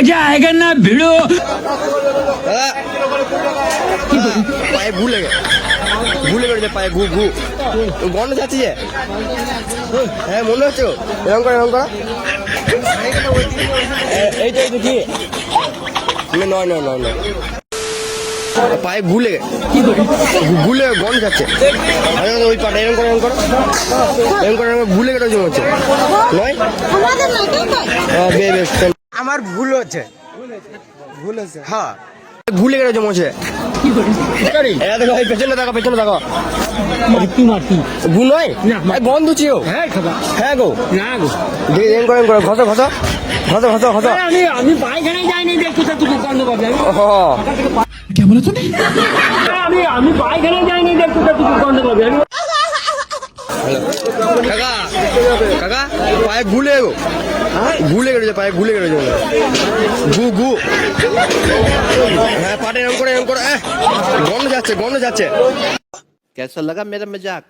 जाएगा ना भिड़ो। পায়ে ভুলে গেছে পায়ে গু গন্ধ যাচ্ছে যে হ্যাঁ মনে হচ্ছে এরকম করা এইটা কি নয় পায়ে গুলে গন্ধ যাচ্ছে ওই পাটা এরকম করে ভুলে গেছে হচ্ছে নয় বেশ আমার ভুল হচ্ছে হ্যাঁ ভুলে গেছে মনে হচ্ছে দেখো পেছনে দেখো গু নয় গন্ধ চিও হ্যাঁ গো এরকম করে ঘষো আমি পায়খানায় যাইনি দেখতে তুমি গন্ধ পাবে। क्या बोला तूने? আমি পায়খানায় যাইনি দেখতে তুমি গন্ধ পাবে। কাকা পায়ে গুলে গেছে পায়ে গুলে গেছে গু হ্যাঁ পাটে এরকম করে গন্ধ যাচ্ছে कैसा लगा मेरा मजाक